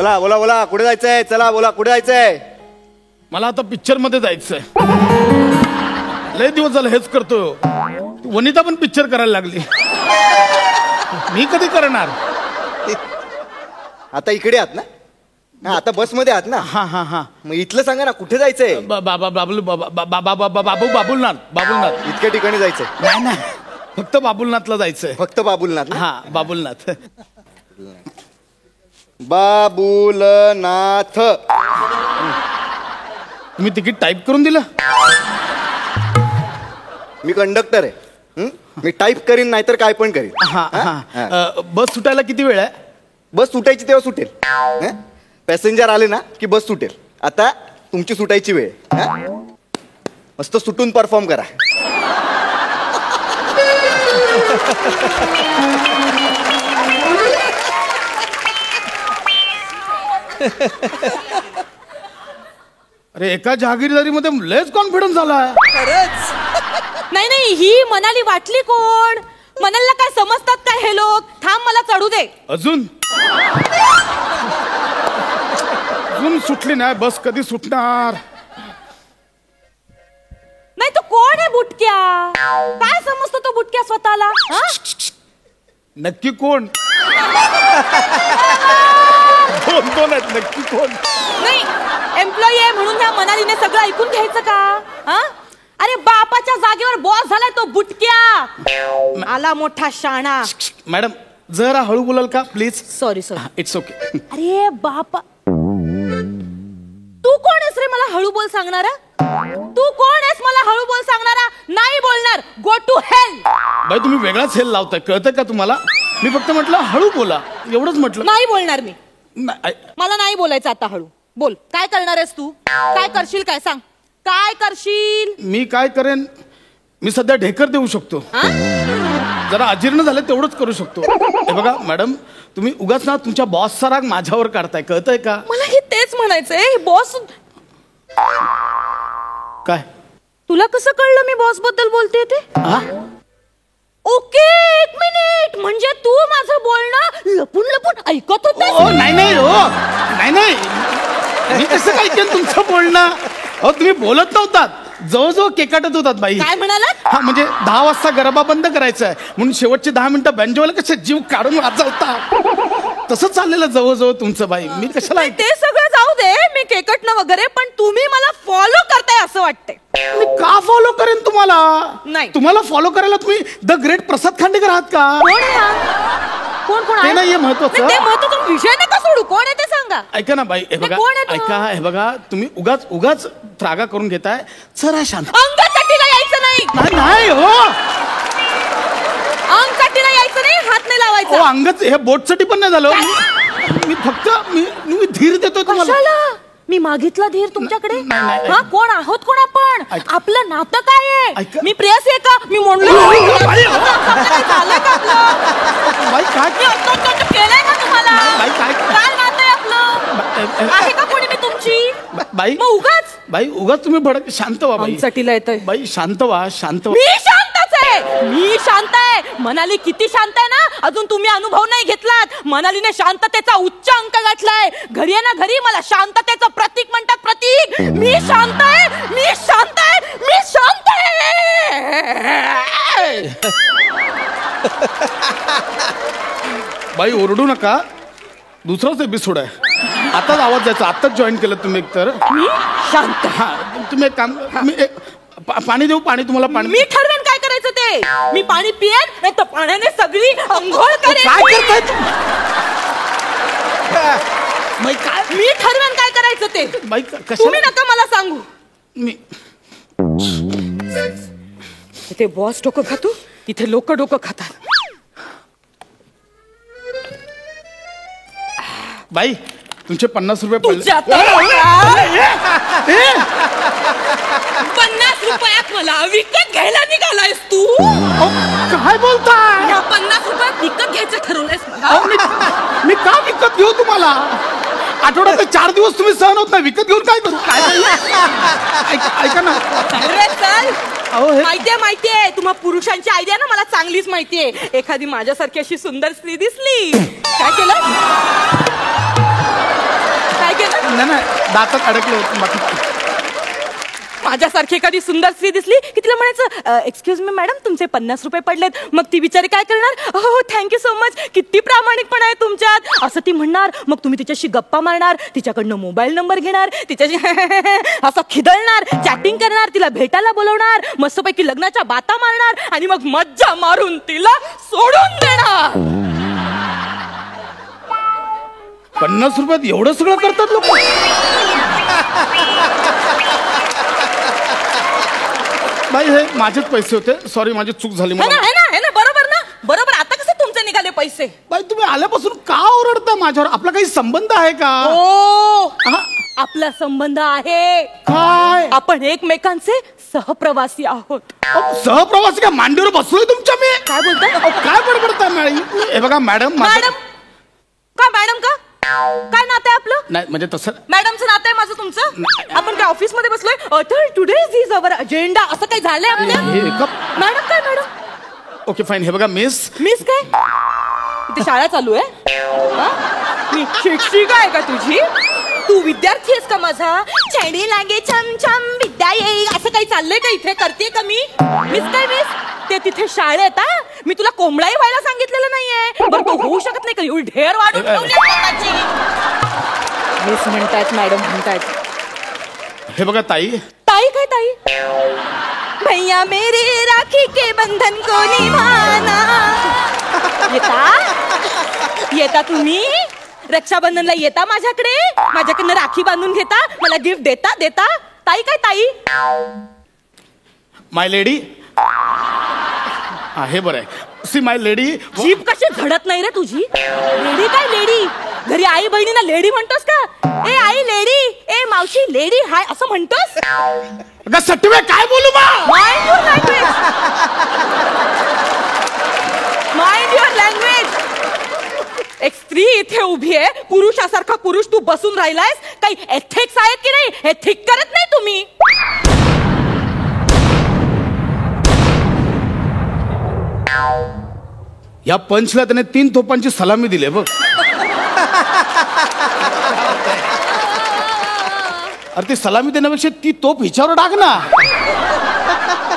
बोला बोला बोला, कुठे जायचंय? चला बोला, कुठे जायचंय? मला आता पिक्चर मध्ये जायचंय. लय दिवस झालं हेच करतो. वनिता पण पिक्चर करायला लागली. मी कधी करणार? आता इकडे आहात ना? आता बस मध्ये आहात ना? हा हा हा. मग इथलं सांगा ना, कुठे जायचंय? बाबुलनाथ. बाबुलनाथ इतक्या ठिकाणी जायचंय? नाही नाही, फक्त बाबुलनाथला जायचंय. फक्त बाबुलनाथ? हा बाबुलनाथ. बाबुलनाथ. तुम्ही तिकीट टाईप करून दिलं? मी कंडक्टर आहे. मी टाईप करीन, नाहीतर काय पण करीन. हा हा. बस सुटायला किती वेळ आहे? बस सुटायची तेव्हा सुटेल. पॅसेंजर आले ना की बस सुटेल. आता तुमची सुटायची वेळ. मस्त सुटून परफॉर्म करा. अरे एका जहागीरदारीमध्ये लयच कॉन्फिडन्स झाला. खरंच. नाही नाही, ही मनाली वाटली कोण? मनालीला काय समजतात काय हे लोक? थांब, मला चढू दे. अजून सुटली नाही बस. कधी सुटणार? नाही, तो कोण आहे बुटक्या? काय समजतो तो बुटक्या स्वतःला? नक्की कोण? दोन आहेत. नक्की कोण? नाही, एम्प्लॉई आहे म्हणून ह्या मनालीने सगळं ऐकून घ्यायचं का? अरे बापाच्या जागेवर बॉस झालाय तो बुटक्या. आला मोठा शाणा. मॅडम जरा हळू बोलाल का please? Sorry sorry. It's okay. अरे बापा, तू कोण आहेस रे मला हळू बोल सांगणारा? तू कोण आहेस मला हळू बोल सांगणारा? नाही बोलणार. Go to hell. बाई तुम्ही वेगळाच हेल लावताय, कळतंय का तुम्हाला? मी फक्त म्हटलं हळू बोला, एवढंच म्हटलं. नाही बोलणार मी. मला नाही बोलायचं आता. हळू बोल. काय करणार आहेस तू? काय करशील? काय सांग, काय करशील? मी काय करेन? मी सध्या ढेकर देऊ शकतो. जरा अजीर्ण झाले तेवढंच करू शकतो. हे बघा मॅडम, तुम्ही उगाच ना तुमच्या बॉसचा राग माझ्यावर काढताय, कळतंय का? मला हे तेच म्हणायचंय. बॉस काय? तुला कसं कळलं मी बॉस बद्दल बोलते ते? ओके, एक मिनिट. म्हणजे तू माझं बोलणं लपून लपून ऐकत होते? नाही नाही हो, नाही नाही, मी कसं काय केलं तुमचं बोलणं? अहो तुम्ही बोलत नव्हतात, जवळजवळ केकाटत होतात बाई. काय म्हणालात? हा म्हणजे 10 वाजता गरबा बंद करायचा आहे म्हणून शेवटचे 10 मिनिटं बँजोला कसे जीव काढून वाजवता, तसं चाललेलं जवळजवळ तुमचं बाई. मी कशाला? ते सगळं जाऊ दे, मी केकटणं वगैरे, पण तुम्ही मला फॉलो करताय असं वाटतंय. मी का फॉलो करेन तुम्हाला? नाही. तुम्हाला फॉलो करायला तुम्ही द ग्रेट प्रसाद खांडेकर आहात का? कोण आहे? कोण कोण ते नाही महत्वाचं. ते महत्वाचं विषय नका सोडू. कोण आहे ते सांगा. ऐका ना बाई, हे बघा, ऐका, हे बघा, तुम्ही उगाच त्रागा करून घेताय. जरा शांत. अंगचाटीला यायचं नाही. नाही हो, अंगचाटीला यायचं नाही. हात नाही लावायचा. अंगच हे बोटसाठी पण नाही झालं. मी फक्त मी धीर देतो तुम्हाला. मी मागितला धीर तुमच्याकडे? नाही. हा, कोण आहोत कोण आपण? आपलं नातं काय आहे? ऐका. मी प्रेयसी आहे का? मी म्हणलो झालं का आपलं? बाई काय केलंय का तुम्हाला? बाई काय नातं आहे आपलं? आहे का कोणी मी तुमची? बाई मग उगाच बाई उगाच तुम्ही भडक. शांत व्हा बाई. अंगचाटीला येतोय. बाई शांत व्हा, शांत व्हा. मी शांतच आहे. मी शांत आहे. मनाली किती शांत आहे ना, अजून तुम्ही अनुभव नाही घेतलात. मनालीने शांततेचा उच्च अंक गाठलाय. घरी आहे ना, घरी मला शांततेचं प्रतीक म्हणतात. प्रतीक. मी शांत आहे. मी शांत आहे. मी शांत आहे. बाई ओरडू नका, दुसराच एपिसोड आहे. आताच आवाज द्यायचा. आताच जॉईन केलं तुम्ही. एकतर मी शांत. हा तुम्ही एक काम, पाणी देऊ? पाणी तुम्हाला? पाणी मी ठरवेन काय करायचं ते. मी पाणी पियेन, नाही तर पाण्याने सगळी अंघोळ करेन. काय करताय काय? मी ठरवेन काय करायचं ते. बाई तुम्ही नका मला सांगू. मी इथे बॉस डोकं खातो, इथे लोक डोकं खातात. बाई तुमचे 50 रुपये पडले. 50 रुपयात मला विकत घ्यायला निघालायस तू? काय बोलताय? 50 रुपयात विकत घ्यायचं ठरवलंयस? मी का विकत घेऊ तुम्हाला? आठवड्यात 4 दिवस तुम्ही सहन होत नाही, विकत घेऊन काय करू? ऐका ना. चल, माहितीये तुम्हाला पुरुषांची आयडिया ना मला चांगलीच माहितीये. एखादी माझ्यासारखी अशी सुंदर स्त्री दिसली काय केलं? नाही दातात अडकलं होतं बाकी. माझ्यासारखी एखादी सुंदर स्त्री दिसली की तिला म्हणायचं एक्सक्यूज मी मॅडम तुमचे 50 रुपये पडलेत. मग ती बिचारी काय करणार, हो थँक्यू सो मच, किती प्रामाणिकपणा आहे तुमच्यात असं ती म्हणणार. मग तुम्ही तिच्याशी गप्पा मारणार, तिच्याकडनं मोबाईल नंबर घेणार, तिच्याशी असं खिदळणार, चॅटिंग करणार, तिला भेटायला बोलवणार, मस्तपैकी लग्नाच्या बाता मारणार आणि मग मज्जा मारून तिला सोडून देणार. 50 रुपयात एवढं सगळं करतात लोक. बाई हे माझेच पैसे होते, सॉरी माझी चूक झाली. है ना, है ना, है ना, बरोबर ना, बरोबर. आता कसे तुमचे निघाले पैसे? बाई तुम्ही आल्यापासून का ओरडता माझ्यावर? आपला काही संबंध आहे का? हो, हा? आपला संबंध आहे. काय? आपण एकमेकांचे सहप्रवासी आहोत. सहप्रवासी का मांडीवर बसलोय तुमच्या मी? काय बोलताय? काय बडबडताय मॅडम? हे बघा मॅडम मॅडम का, मॅडम का, काय नातं आहे आपलं? नाही म्हणजे तसं मॅडमचं नातं आहे माझं तुमचं? आपण काय ऑफिस मध्ये बसलोय तर टुडे इज अवर अजेंडा असं काही झालंय आपल्या? मॅडम काय मॅडम? Okay fine. हे बघा मिस काय इथे शाळा चालू आहे? हा? मी शिक्षिका आहे का तुझी? तू विद्यार्थी आहेस का माझा? छेडी लागे छम छम विद्या येईल असं काही चाललंय का इथे? करते का मी? मिस ते तिथे शाळेत. मी तुला कोंबडाई व्हायला सांगितलेलं नाहीये. बरं तो होऊ शकत नाही का? एवढी ढेर वाढून ठेवली स्वतःची. मिस म्हणतायत, मॅडम म्हणतायत. हे बघा ताई. ताई काय ताई? भैया मेरे राखी के बंधन को निभाना. येता तुम्ही रक्षाबंधनला येता माझ्याकडनं राखी बांधून घेता, मला गिफ्ट देता. ताई काय ताई? माय लेडी. हे बरं आहे. See my lady. जीभ कशी झडत नाही रे तुझी? लेडी काय लेडी? घरी आई बहिणीना लेडी म्हणतोस का? ए आई लेडी, ए मावशी लेडी हाय असं म्हणतोस? सटवे काय बोलू mind your language. Mind your language. एक स्त्री इथे उभी आहे, पुरुषासारखा पुरुष तू बसून राहिलायस. काही एथिक्स आहेत की नाही? हे थिक करत नाही तुम्ही? या पंचला त्याने 3 तोफांची सलामी दिली बघ. अरे ती सलामी देण्यापेक्षा ती तोफ हिच्यावर टाक ना.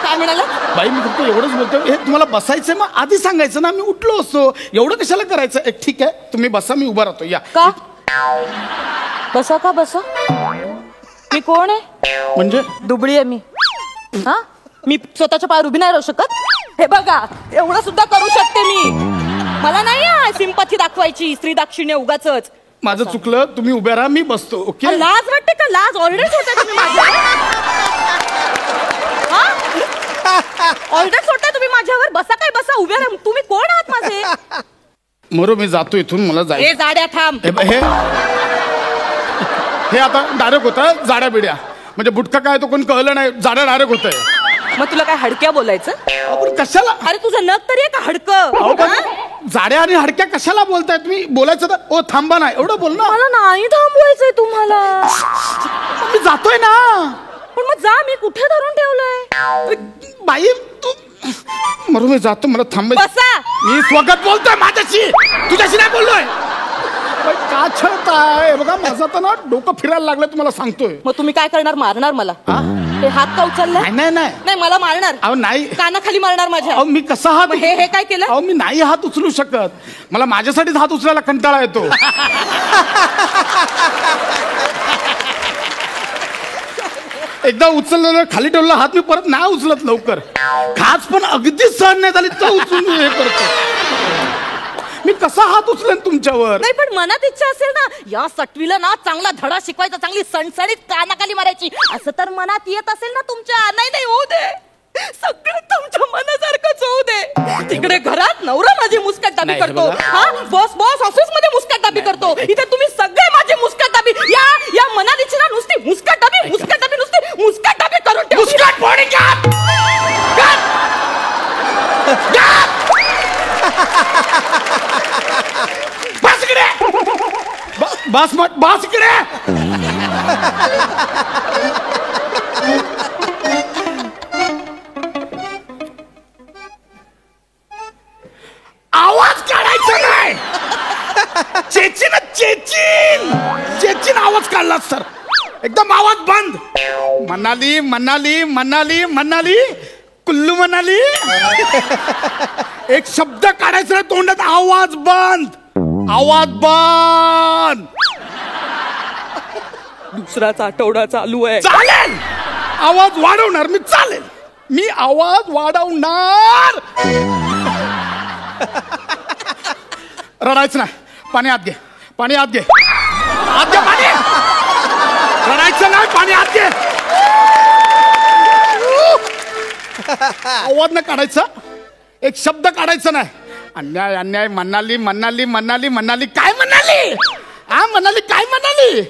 काय म्हणाला? बाई मी फक्त एवढंच बोलतो, हे तुम्हाला बसायचंय मग आधी सांगायचं ना, मी उठलो असतो. एवढं कशाला करायचं? ठीक आहे तुम्ही बसा, मी उभा राहतो. या का बसा? का बसा? मी कोण आहे? म्हणजे दुबळी आहे मी. हा, मी स्वतःच्या पायावर उभी नाही राहू शकत? हे बघा एवढं सुद्धा करू शकते मी. मला नाही सिंपथी दाखवायची, स्त्री दाक्षिण्य उगाचच. माझं चुकलं, तुम्ही उभ्या राहा, मी बसतो. ओके. लाज वाटते का? लाज ऑर्डर सोडताय तुम्ही माझ्यावर? ऑर्डर सोडताय तुम्ही माझ्यावर? बसा काय बसा, उभ्या राहा. तुम्ही कोण आहात माझे? मरो मी जातो इथून, मला हे जायचं. जाड्या थांब. हे आता डायरेक्ट होतं जाड्या बिड्या. म्हणजे बुटका काय तो कोण कळलं नाही, जाड्या डायरेक्ट होतंय. मग तुला काय हडक्या बोलायचं? आपण कशाला? अरे तुझं नख तरी आहे का हडकं? जाड्या आणि हडक्या कशाला बोलताय तुम्ही? बोलायचं तर ओ थांबा ना, एवढं बोल ना. मला नाही थांबवायचंय तुम्हाला. मी जातोय ना. पण मग जा, मी कुठे धरून ठेवलंय? बाई तू मरू, मी जातो, मला थांबायचं. बसा. मी स्वगत बोलतोय माझ्याशी, तुझ्याशी नाही बोललोय. का छळताय? बघा माझं तर ना डोकं फिरायला लागलं, तुम्हाला सांगतोय. मग तुम्ही काय करणार? मारणार मला? हे हात का उचललाय? नाही नाही मला मारणार. अहो नाही. कानाखाली मारणार माझ्या. अहो मी कसा हात? हे काय केलं? अहो मी नाही हात उचलू शकत, मला माझ्यासाठीच हात उचलायला कंटाळा येतो. एकदा उचललेलं खाली ठेवलेला हात मी परत नाही उचलत लवकर. खास पण अगदीच सहन नाही झाली तर उचलून हे करतो. मी कसा हात उचलेन तुमच्यावर? नाही पण मनात इच्छा असेल ना, या सटवीला ना चांगला धडा शिकवायचा, चांगली सणसणीत कानाखाली मारायची, असं तर मनात येत असेल ना तुमच्या? नाही होऊ दे, सगळं तुमच्या मनासारखंच होऊ दे. तिकडे घरात नवरा माझी मुस्कटदाबी करतो, हा बॉस ऑफिस मध्ये मुस्कटदाबी करतो, इथे तुम्ही सगळे माझे मुस्कटदाबी. या मनात इच्छा ना नुसती मुस्कटदाबी नुसती मुस्कटदाबी करून ठेव. मुस्कट फोडी बस इकडे. आवाज काढायचा नाही. चेचिन आवाज काढला आवाज सर, एकदम आवाज बंद. मनाली मनाली मनाली मनाली कुल्लू मनाली. एक शब्द काढायचा नाही तोंडात. आवाज बंद, आवाज बंद. दुसराच आठवडा चालू आहे. चालेल, आवाज वाढवणार मी. चालेल, मी आवाज वाढवणार. रडायचं नाही. पाणी आत घे, पाणी आत घे, आत घे पाणी. रडायचं नाही, पाणी आत घे. आवाज नाही काढायचा, एक शब्द काढायचा नाही. अन्याय अन्याय. मनाली मनाली मनाली मनाली. काय म्हणाली? हा म्हणाली, काय म्हणाली?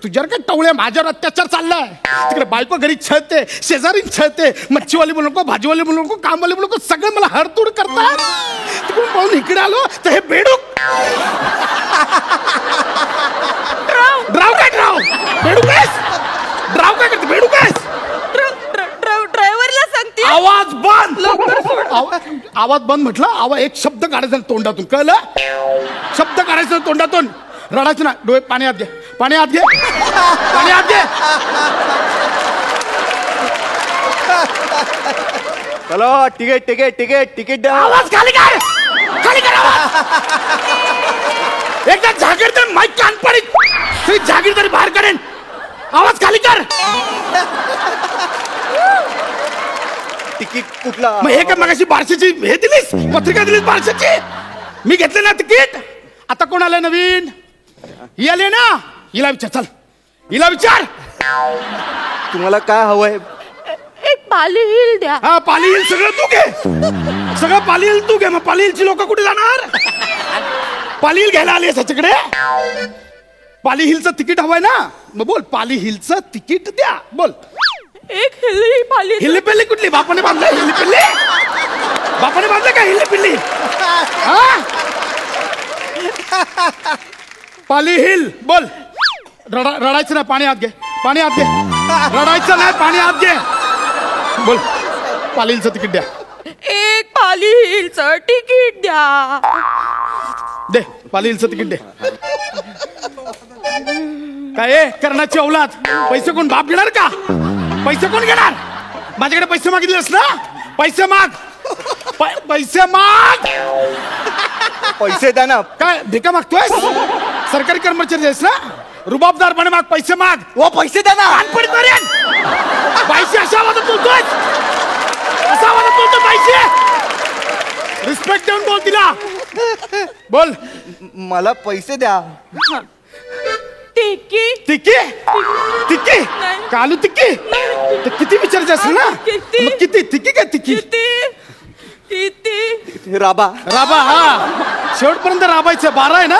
तुझ्यावर काय टवळे, माझ्यावर अत्याचार चाललाय. तिकडे बायको घरी छळते, शेजारी छळते, मच्छीवाली म्हणू नको, भाजीवाली म्हणू नको, कामवाली म्हणू नको, सगळे मला हडतूड करतात. तिकडून पाहून इकडे आलो तर हे बेडूक. ड्राव काय ड्राव? बेडूक आहेस? ड्राव काय करते? बेडूक आहेस? ड्रायव्हरला सांगते. आवाज बंद. आवाज बंद म्हटलं. आवाज, एक शब्द काढायचा तोंडातून, कळलं? शब्द काढायचा तोंडातून. रडायचं ना. डोळे पाणी आत घे, पाणी आत घे, पाणी आत घे. चलो तिकीट तिकीट तिकीट तिकीट द्या. आवाज खाली कर, खाली कर आवाज. एकदा जागीरदार माईक कान पडीत, तुझी जागीरदारी बाहेर काढेन. आवाज खाली कर. तिकीट कुठला? मग हे काय मगाशी बारशेची हे दिलीस, पत्रिका दिलीस बारशेची? मी घेतले ना तिकीट. आता कोण आलंय नवीन? ही आली ना, हिला विचार. चल, हिला विचार. तुम्हाला काय हवंय? एक पाली हिल द्या. हा, पाली हिल सगळं तू घे, सगळं पाली हिल तू घे. मग पाली हिलची लोक कुठे जाणार? पाली हिल घ्यायला आली त्याच्याकडे. पाली हिलचं तिकीट हवंय ना, मग बोल पाली हिलचं तिकीट द्या. बोल. एक हिल पाली. हिल्ली पिल्ली कुठली? बापाने बांधलं हिल्ली पिल्ली? बापाने बांधलं का हिल्ली पिल्ली? पाली हिल. बोल. रडायचं नाही, पाणी आत घे, पाणी आत घे. रडायचं नाही, पाणी आत घे. बोल. पाली हिलचं तिकीट द्या. एक पाली हिलचं तिकीट द्या. दे, पाली हिलचं तिकीट दे. काय कर्णाची औलाद? पैसे कोण बाप घेणार का? पैसे कोण घेणार? माझ्याकडे पैसे मागितलेस ना, पैसे माग. पैसे माग. पैसे द्या ना. काय भिका मागतोयस? सरकारी कर्मचारी आहेस ना, रुबाबदारपणे माग, पैसे माग. ओ पैसे द्या ना. कानपडीत मारेन. पैसे अशा आवाजात बोलतोय, असा आवाजात बोलतो. पैसे रिस्पेक्ट देऊन बोल तिला. बोल. मला पैसे द्या. तिकीट. तिकी तिकी कालू तिकी. तर किती विचारायचं असेल ना? किती? मग किती तिकी काय तिकी? किती? राबा. राबा. हा, शेवटपर्यंत राबायचं. 12 आहे ना?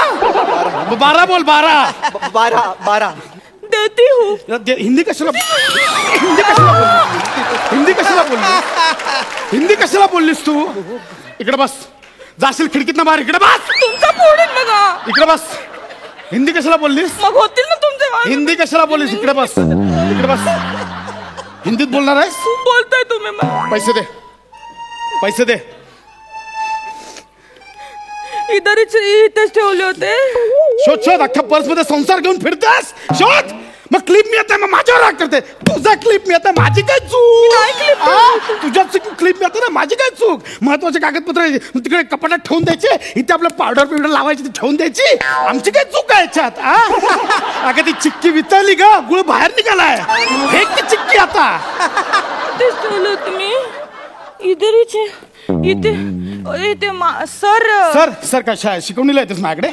12 बोल. 12. 12. देती हूँ. हिंदी कशाला, हिंदी कशाला बोलली? हिंदी कशाला बोलली? हिंदी कशाला बोललीस तू? इकडे बस. जाशील खिडकीतनं बाहेर. इकडे बस. तुमचा फोडून बघा. इकडे बस. हिंदी कशाला बोललीस? मग होतील ना तुमचे वाद. हिंदी कशाला बोललीस? इकडे बस, इकडे बस. हिंदीत बोलणार आहेस? खूप बोलताय तुम्ही मला. पैसे दे, पैसे दे. इथेच ठेवले होते. शोध शोध. अख्ख्या पर्स मध्ये संसार घेऊन फिरतेस. शोध. मग क्लिप मिळत आहे, मग माझ्यावर राग करते. तुझा क्लिप मिळत आहे, माझी काय चूक? काय clip? तुझ्या क्लिप मिळते ना, माझी काय चूक? महत्वाचे कागदपत्र तिकडे कपाटात ठेवून द्यायचे, इथे आपलं पावडर लावायची, ती ठेवून द्यायची. आमची काय चूक आहे याच्यात? अगं ती चिक्की वितळली ग, गुळ बाहेर निघालाय. फेक ती चिक्की आता. तेच ठेवलं होतं मी. इथे सर. सर सर काय शाळेत शिकवणीला येतेस माझ्याकडे?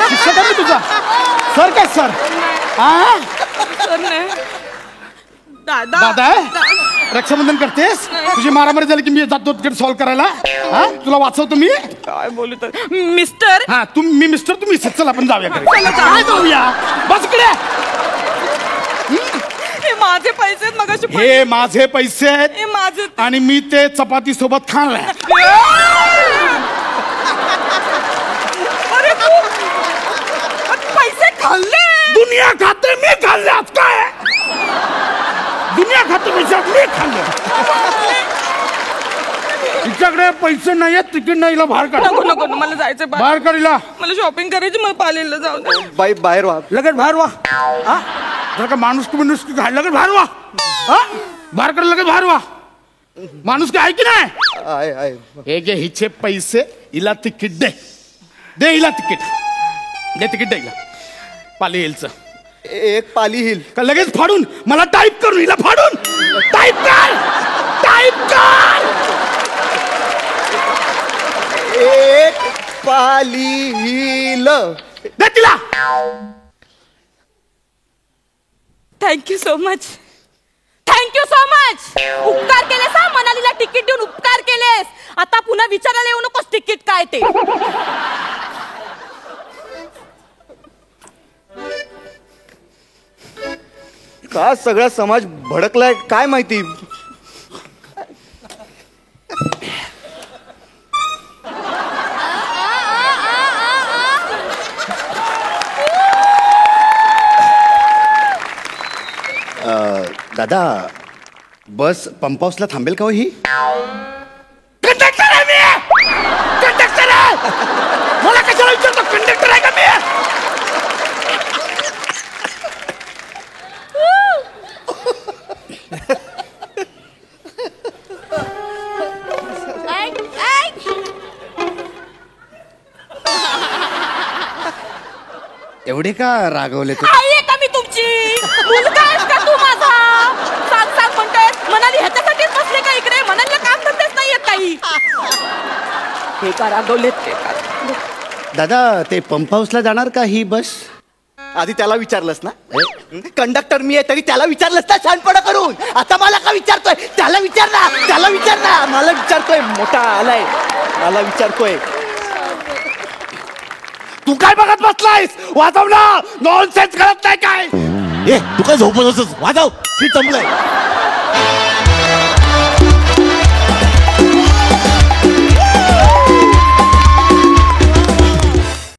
शिक्षक आहे मी तुझा. सर काय सर? सर नाही. दादा. दादा आहे? रक्षाबंधन करतेस? तुझी मारामारी झाली की मी जातो तिकडे सॉल्व्ह करायला. हा, तुला वाचवतो मी. काय बोलत मिस्टर? हा, मी मिस्टर, तुम्ही चल आपण जाऊया. चला, काय जाऊया? बस इकडे. हे माझे पैसे आहेत. मगाशी हे माझे पैसे आहेत हे माझे. आणि मी ते चपाती सोबत खाल्लाय. अरे तू पैसे खाल्ले. दुनिया खाते, मी खाल्ल्यात काय? दुनिया खाते पैशात मी खाल्ले. तिच्याकडे पैसे नाही आहेत, तिकीट नाही. बाहेर काढ. नको नको, मला जायचं बाहेर काढीला. मला शॉपिंग करायची. मला पालेला जाऊ दे. बाई बाहेर व्हा. लगेच बाहेर वा. जर का माणूस की घाल लगेच बाहेर वा. बाहेर कर लगेच बाहेर वा. माणूस की आहे की नाही. आहे. हे घे हिचे पैसे, हिला तिकीट दे. दे हिला तिकीट. दे तिकीट दे हिला. पाली हिलचं. एक पाली हिल. का लगेच फाडून मला टाईप करून हिला फाडून टाईप कर. टाईप कर. एक पाली हिल. दे तिला. Thank you so much. Thank you so much. उपकार केलेस हा, मनालीला तिकीट देऊन उपकार केलेस. आता पुन्हा विचारायला येऊ नकोस तिकीट काय ते. का सगळा समाज भडकलाय काय माहिती. दादा बस पंप हाऊसला थांबेल का हो ही. कंडक्टर आहे मी. कंडक्टर आहे. मला कशाला विचारतो. कंडक्टर आहे का मी. एवढे का रागवले तू. आई आहे का मी तुमची. मुलगा आहेस का तू माझा. सांग सांग म्हणतोय. मनाली ह्याच्यासाठीच बसले का इकडे. मनालीला काम धंदेच नाहीयेत काही. हे का रागवलेत ते का. दादा ते पंप हाऊसला जाणार का ही बस. आधी त्याला विचारलंस ना. कंडक्टर मी आहे तरी त्याला विचारलंस ना शहाणपणा करून. आता मला का विचारतोय. त्याला विचार ना. त्याला विचार ना. मला विचारतोय. मोठा आलाय मला विचारतोय. तू काय बघत बसलायस. वाजव ना. नॉनसेन्स कळत नाही काय. ए तू काय झोपत असस. वाजव सीट संपलंय.